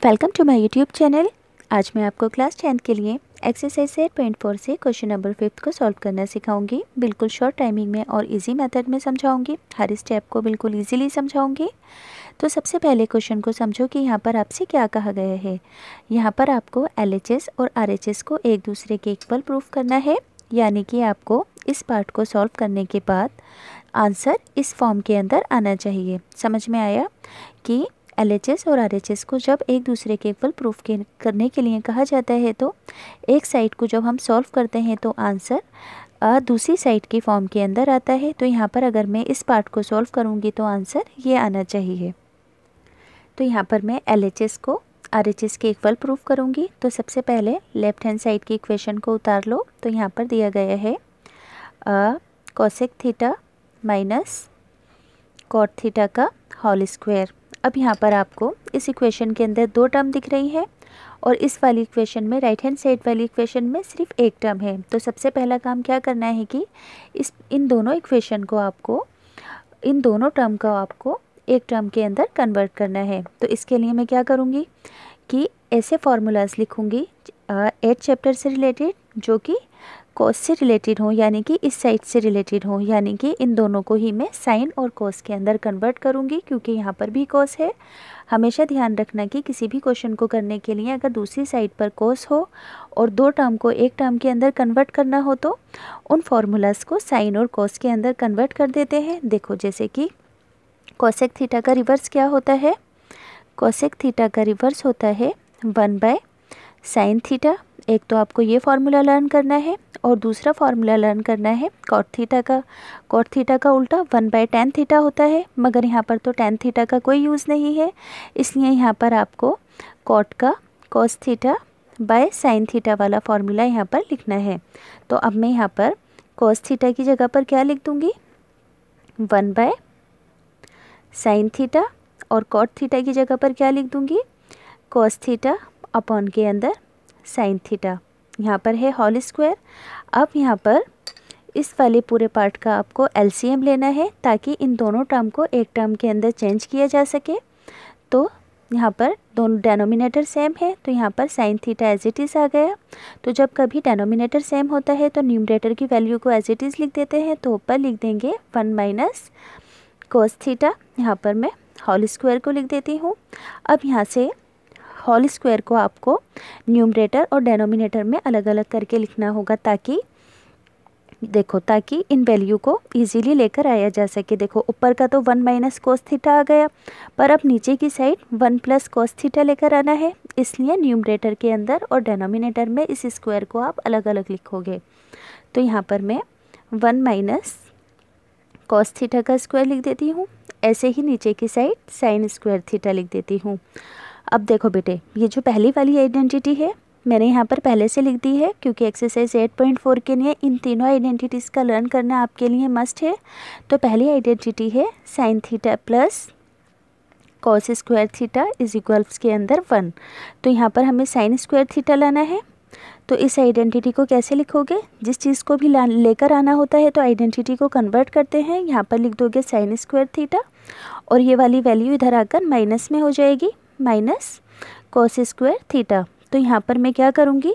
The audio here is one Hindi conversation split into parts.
Welcome to my YouTube channel. आज मैं आपको क्लास 10th के लिए एक्सरसाइज 8.4 से क्वेश्चन नंबर 5 को सॉल्व करना सिखाऊंगी। बिल्कुल शॉर्ट टाइमिंग में और इजी मेथड में समझाऊंगी। हर स्टेप को बिल्कुल इजीली समझाऊंगी। तो सबसे पहले क्वेश्चन को समझो कि यहाँ पर आपसे क्या कहा गया है। यहाँ पर आपको LHS और RHS को एक दूसरे के इक्वल प्रूफ करना है, यानी कि आपको इस पार्ट को सॉल्व करने के बाद आंसर इस फॉर्म के अंदर आना चाहिए। समझ में आया कि LHS और RHS को जब एक दूसरे के इक्वल प्रूफ करने के लिए कहा जाता है तो एक साइड को जब हम सॉल्व करते हैं तो आंसर दूसरी साइड की फॉर्म के अंदर आता है। तो यहाँ पर अगर मैं इस पार्ट को सॉल्व करूँगी तो आंसर ये आना चाहिए। तो यहाँ पर मैं LHS को RHS के इक्वल प्रूफ करूँगी। तो सबसे पहले लेफ्ट हैंड साइड की इक्वेशन को उतार लो। तो यहाँ पर दिया गया है cosec theta minus cot theta का होल स्क्वायर। अब यहाँ पर आपको इस इक्वेशन के अंदर दो टर्म दिख रही हैं और इस वाली इक्वेशन में राइट हैंड साइड वाली इक्वेशन में सिर्फ एक टर्म है। तो सबसे पहला काम क्या करना है कि इन दोनों इक्वेशन को इन दोनों टर्म को आपको एक टर्म के अंदर कन्वर्ट करना है। तो इसके लिए मैं क्या करूँगी कि ऐसे फार्मूलाज लिखूँगी 8 चैप्टर से रिलेटेड जो कि कॉस से रिलेटेड हो, यानी कि इस साइड से रिलेटेड हो, यानी कि इन दोनों को ही मैं साइन और कॉस के अंदर कन्वर्ट करूँगी क्योंकि यहाँ पर भी कॉस है। हमेशा ध्यान रखना कि किसी भी क्वेश्चन को करने के लिए अगर दूसरी साइड पर कॉस हो और दो टर्म को एक टर्म के अंदर कन्वर्ट करना हो तो उन फार्मूलाज को साइन और कॉस के अंदर कन्वर्ट कर देते हैं। देखो जैसे कि कोसेक थीटा का रिवर्स क्या होता है, कोसेक थीटा का रिवर्स होता है 1/sin थीटा। एक तो आपको ये फार्मूला लर्न करना है और दूसरा फार्मूला लर्न करना है कॉट थीटा का। कॉट थीटा का उल्टा 1/tan थीटा होता है, मगर यहाँ पर तो tan थीटा का कोई यूज़ नहीं है, इसलिए यहाँ पर आपको कॉट का cos theta by sine theta वाला फार्मूला यहाँ पर लिखना है। तो अब मैं यहाँ पर कॉस थीटा की जगह पर क्या लिख दूँगी 1/sin थीटा और कॉट थीटा की जगह पर क्या लिख दूँगी कॉस थीटा अपॉन के अंदर साइन थीटा। यहाँ पर है होल स्क्वायर। अब यहाँ पर इस वाले पूरे पार्ट का आपको LCM लेना है ताकि इन दोनों टर्म को एक टर्म के अंदर चेंज किया जा सके। तो यहाँ पर दोनों डेनोमिनेटर सेम है तो यहाँ पर sine theta as it is आ गया। तो जब कभी डेनोमिनेटर सेम होता है तो न्यूमरेटर की वैल्यू को एज इट इज़ लिख देते हैं। तो ऊपर लिख देंगे 1 - cos थीटा। यहाँ पर मैं होल स्क्वायर को लिख देती हूँ। अब यहाँ से होल स्क्वायर को आपको न्यूमरेटर और डेनोमिनेटर में अलग अलग करके लिखना होगा ताकि इन वैल्यू को इजीली लेकर आया जा सके। देखो ऊपर का तो 1 - cos थीटा आ गया, पर अब नीचे की साइड 1 + cos थीटा लेकर आना है, इसलिए न्यूमरेटर के अंदर और डेनोमिनेटर में इस स्क्वायर को आप अलग अलग लिखोगे। तो यहाँ पर मैं 1 - cos थीटा का स्क्वायर लिख देती हूँ। ऐसे ही नीचे की साइड साइन स्क्वायर थीटा लिख देती हूँ। अब देखो बेटे, ये जो पहली वाली आइडेंटिटी है मैंने यहाँ पर पहले से लिख दी है क्योंकि एक्सरसाइज 8.4 के लिए इन तीनों आइडेंटिटीज़ का लर्न करना आपके लिए मस्ट है। तो पहली आइडेंटिटी है sine theta plus cos square theta is equals के अंदर 1। तो यहाँ पर हमें साइन स्क्वायर थीटा लाना है। तो इस आइडेंटिटी को कैसे लिखोगे, जिस चीज़ को भी लेकर आना होता है तो आइडेंटिटी को कन्वर्ट करते हैं। यहाँ पर लिख दोगे साइन स्क्वायर थीटा और ये वाली वैल्यू इधर आकर माइनस में हो जाएगी, माइनस कॉस स्क्वायर थीटा। तो यहाँ पर मैं क्या करूँगी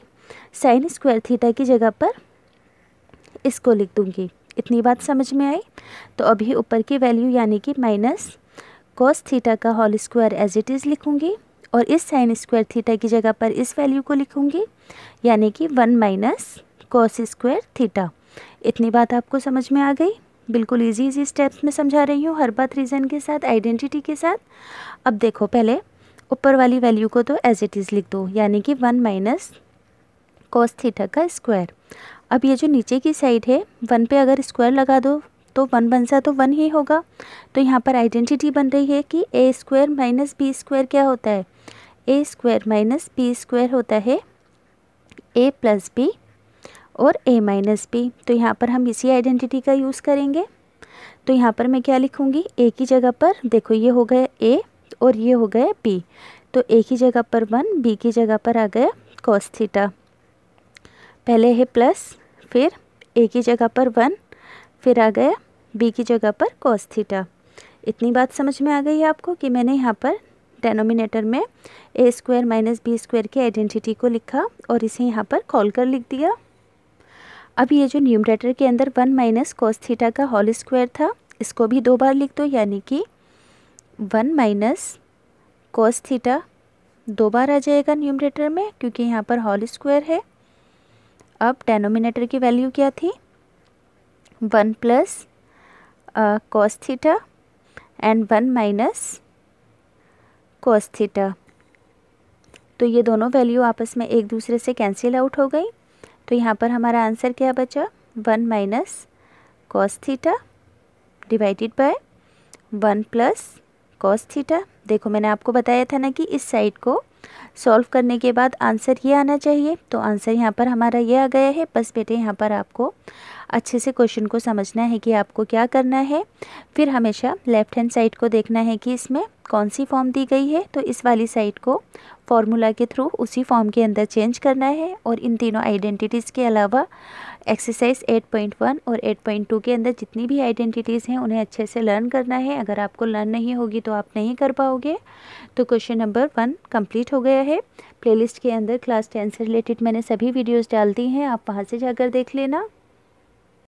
साइन स्क्वायर थीटा की जगह पर इसको लिख दूँगी। इतनी बात समझ में आई। तो अभी ऊपर की वैल्यू यानी कि माइनस कॉस थीटा का whole square as it is लिखूँगी और इस साइन स्क्वायर थीटा की जगह पर इस वैल्यू को लिखूँगी, यानी कि 1 - cos स्क्वायर थीटा। इतनी बात आपको समझ में आ गई। बिल्कुल इजी स्टेप्स में समझा रही हूँ, हर बात रीज़न के साथ, आइडेंटिटी के साथ। अब देखो पहले ऊपर वाली वैल्यू को तो एज इट इज़ लिख दो, यानी कि 1 - cos थीटा का स्क्वायर। अब ये जो नीचे की साइड है 1 पे अगर स्क्वायर लगा दो तो 1 बन सा तो 1 ही होगा। तो यहाँ पर आइडेंटिटी बन रही है कि a² - b² क्या होता है, a² - b² होता है a + b और a - b। तो यहाँ पर हम इसी आइडेंटिटी का यूज़ करेंगे। तो यहाँ पर मैं क्या लिखूँगी a की जगह पर, देखो ये हो गया a और ये हो गया b। तो a की जगह पर 1, b की जगह पर आ गया cos थीटा। पहले है प्लस, फिर a की जगह पर 1, फिर आ गया b की जगह पर cos थीटा। इतनी बात समझ में आ गई आपको कि मैंने यहाँ पर डेनोमिनेटर में ए स्क्वायर माइनस बी स्क्वायर की आइडेंटिटी को लिखा और इसे यहाँ पर खोल कर लिख दिया। अब ये जो न्यूमरेटर के अंदर 1 माइनस कॉस थीटा का होल स्क्वायर था, इसको भी 2 बार लिख दो, यानी कि 1 माइनस कॉस थीटा 2 बार आ जाएगा न्यूमरेटर में, क्योंकि यहाँ पर होल स्क्वायर है। अब डेनोमिनेटर की वैल्यू क्या थी, 1 plus cos theta and 1 minus cos theta. तो ये दोनों वैल्यू आपस में एक दूसरे से कैंसिल आउट हो गई। तो यहाँ पर हमारा आंसर क्या बचा, 1 minus cos theta divided by 1 plus cos theta. देखो मैंने आपको बताया था ना कि इस साइड को सॉल्व करने के बाद आंसर ये आना चाहिए, तो आंसर यहाँ पर हमारा ये आ गया है। बस बेटे यहाँ पर आपको अच्छे से क्वेश्चन को समझना है कि आपको क्या करना है। फिर हमेशा लेफ़्ट हैंड साइड को देखना है कि इसमें कौन सी फॉर्म दी गई है, तो इस वाली साइड को फॉर्मूला के थ्रू उसी फॉर्म के अंदर चेंज करना है। और इन तीनों आइडेंटिटीज़ के अलावा एक्सरसाइज 8.1 और 8.2 के अंदर जितनी भी आइडेंटिटीज़ हैं उन्हें अच्छे से लर्न करना है। अगर आपको लर्न नहीं होगी तो आप नहीं कर पाओगे। तो क्वेश्चन नंबर 1 कंप्लीट हो गया है। प्लेलिस्ट के अंदर क्लास 10 से रिलेटेड मैंने सभी वीडियोस डाल दी हैं, आप वहां से जाकर देख लेना।